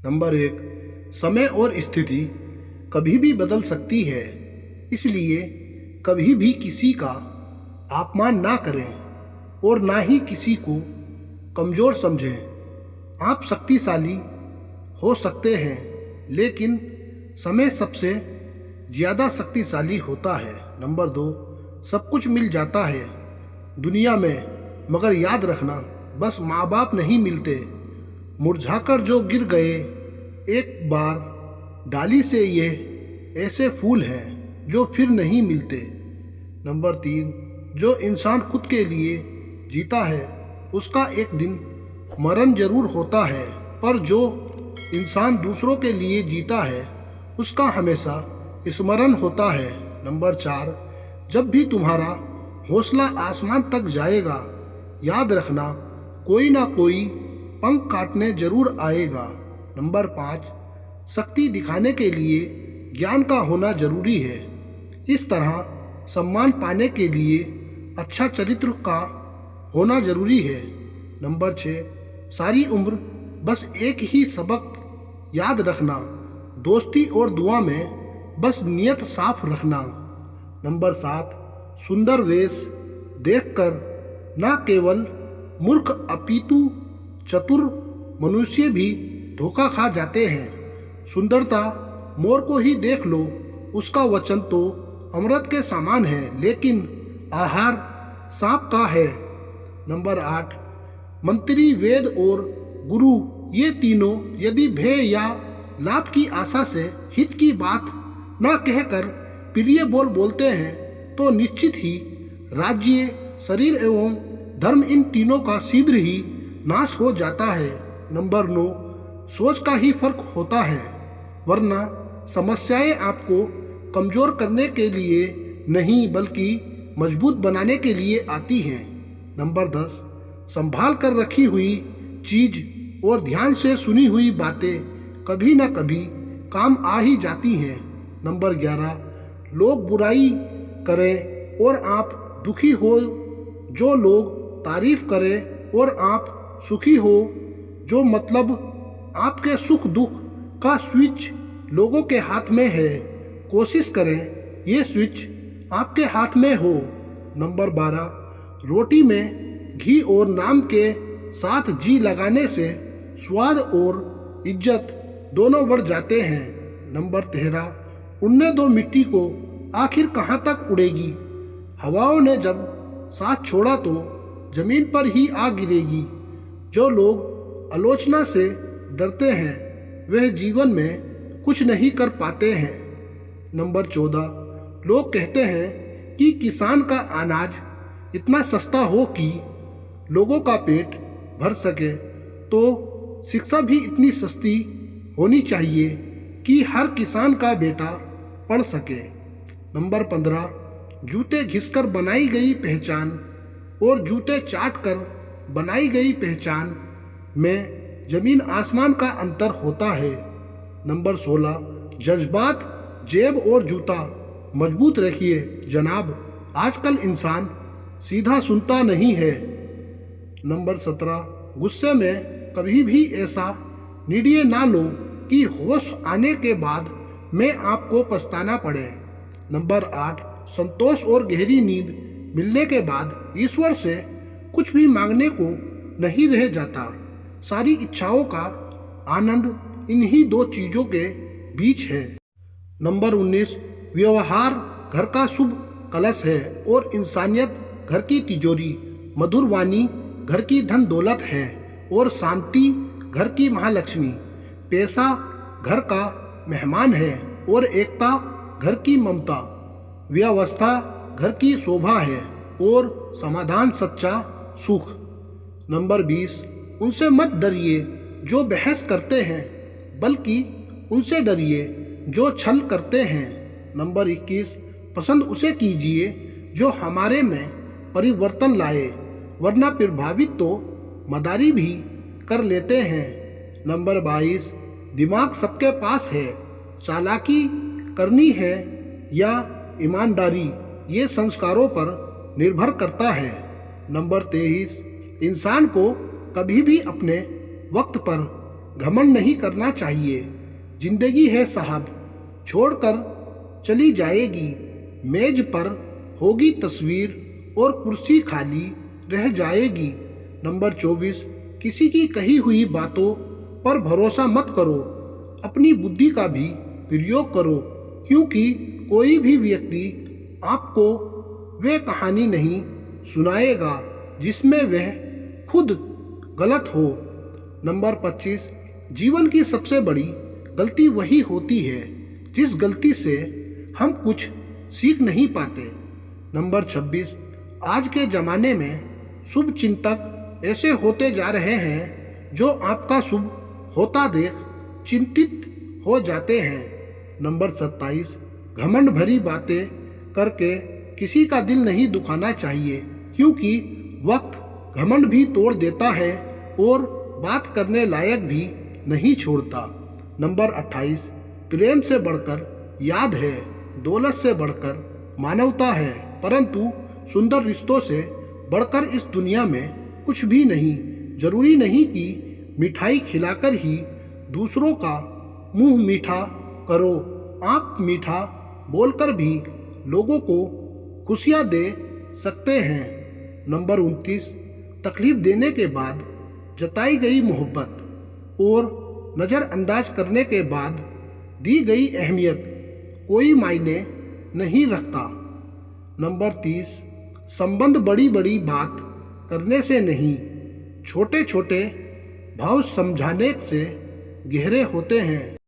Number 1, समय और स्थिति कभी भी बदल सकती है, इसलिए कभी भी किसी का अपमान ना करें और ना ही किसी को कमज़ोर समझें। आप शक्तिशाली हो सकते हैं, लेकिन समय सबसे ज़्यादा शक्तिशाली होता है। नंबर 2, सब कुछ मिल जाता है दुनिया में, मगर याद रखना, बस माँ बाप नहीं मिलते, मुरझाकर जो गिर गए एक बार डाली से, ये ऐसे फूल हैं जो फिर नहीं मिलते। नंबर 3, जो इंसान खुद के लिए जीता है उसका एक दिन मरण जरूर होता है, पर जो इंसान दूसरों के लिए जीता है उसका हमेशा स्मरण होता है। नंबर 4, जब भी तुम्हारा हौसला आसमान तक जाएगा, याद रखना, कोई ना कोई पंख काटने जरूर आएगा। नंबर 5, शक्ति दिखाने के लिए ज्ञान का होना जरूरी है। इस तरह सम्मान पाने के लिए अच्छा चरित्र का होना जरूरी है। नंबर 6, सारी उम्र बस एक ही सबक याद रखना, दोस्ती और दुआ में बस नियत साफ रखना। नंबर 7, सुंदर वेश देखकर ना केवल मूर्ख अपितु चतुर मनुष्य भी धोखा खा जाते हैं। सुंदरता मोर को ही देख लो, उसका वचन तो अमृत के समान है, लेकिन आहार सांप का है। नंबर 8, मंत्री, वेद और गुरु, ये तीनों यदि भय या लाभ की आशा से हित की बात न कहकर प्रिय बोल बोलते हैं, तो निश्चित ही राज्य, शरीर एवं धर्म, इन तीनों का शीघ्र ही नाश हो जाता है। नंबर 9, सोच का ही फर्क होता है, वरना समस्याएं आपको कमजोर करने के लिए नहीं बल्कि मजबूत बनाने के लिए आती हैं। नंबर 10, संभाल कर रखी हुई चीज और ध्यान से सुनी हुई बातें कभी न कभी काम आ ही जाती हैं। नंबर 11, लोग बुराई करें और आप दुखी हो, जो लोग तारीफ करें और आप सुखी हो, जो मतलब आपके सुख दुख का स्विच लोगों के हाथ में है, कोशिश करें ये स्विच आपके हाथ में हो। नंबर 12, रोटी में घी और नाम के साथ जी लगाने से स्वाद और इज्जत दोनों बढ़ जाते हैं। नंबर 13, उड़ने दो मिट्टी को, आखिर कहाँ तक उड़ेगी, हवाओं ने जब साथ छोड़ा तो जमीन पर ही आ गिरेगी। जो लोग आलोचना से डरते हैं वह जीवन में कुछ नहीं कर पाते हैं। नंबर 14, लोग कहते हैं कि किसान का अनाज इतना सस्ता हो कि लोगों का पेट भर सके, तो शिक्षा भी इतनी सस्ती होनी चाहिए कि हर किसान का बेटा पढ़ सके। नंबर 15, जूते घिसकर बनाई गई पहचान और जूते चाट कर बनाई गई पहचान में जमीन आसमान का अंतर होता है। नंबर 16, जज्बात, जेब और जूता मजबूत रखिए जनाब, आजकल इंसान सीधा सुनता नहीं है। नंबर 17, गुस्से में कभी भी ऐसा निर्णय ना लो कि होश आने के बाद में आपको पछताना पड़े। नंबर 8, संतोष और गहरी नींद मिलने के बाद ईश्वर से कुछ भी मांगने को नहीं रह जाता। सारी इच्छाओं का आनंद इन्हीं दो चीजों के बीच है। नंबर 19, व्यवहार घर का शुभ कलश है और इंसानियत घर की तिजोरी, मधुर वाणी घर की धन दौलत है और शांति घर की महालक्ष्मी। पैसा घर का मेहमान है और एकता घर की ममता। व्यवस्था घर की शोभा है और समाधान सच्चा सुख। नंबर 20, उनसे मत डरिए जो बहस करते हैं, बल्कि उनसे डरिए जो छल करते हैं। नंबर 21, पसंद उसे कीजिए जो हमारे में परिवर्तन लाए, वरना प्रभावित तो मदारी भी कर लेते हैं। नंबर 22, दिमाग सबके पास है, चालाकी करनी है या ईमानदारी ये संस्कारों पर निर्भर करता है। नंबर 23, इंसान को कभी भी अपने वक्त पर घमंड नहीं करना चाहिए। जिंदगी है साहब, छोड़कर चली जाएगी। मेज पर होगी तस्वीर और कुर्सी खाली रह जाएगी। नंबर 24, किसी की कही हुई बातों पर भरोसा मत करो, अपनी बुद्धि का भी प्रयोग करो, क्योंकि कोई भी व्यक्ति आपको वह कहानी नहीं सुनाएगा जिसमें वह खुद गलत हो। नंबर 25, जीवन की सबसे बड़ी गलती वही होती है जिस गलती से हम कुछ सीख नहीं पाते। नंबर 26, आज के ज़माने में शुभ चिंतक ऐसे होते जा रहे हैं जो आपका शुभ होता देख चिंतित हो जाते हैं। नंबर 27, घमंड भरी बातें करके किसी का दिल नहीं दुखाना चाहिए, क्योंकि वक्त घमंड भी तोड़ देता है और बात करने लायक भी नहीं छोड़ता। नंबर 28, प्रेम से बढ़कर याद है, दौलत से बढ़कर मानवता है, परंतु सुंदर रिश्तों से बढ़कर इस दुनिया में कुछ भी नहीं। जरूरी नहीं कि मिठाई खिलाकर ही दूसरों का मुंह मीठा करो, आप मीठा बोलकर भी लोगों को खुशियां दे सकते हैं। नंबर 29, तकलीफ देने के बाद जताई गई मोहब्बत और नज़रअंदाज करने के बाद दी गई अहमियत कोई मायने नहीं रखता। नंबर 30, संबंध बड़ी बड़ी बात करने से नहीं, छोटे छोटे भाव समझाने से गहरे होते हैं।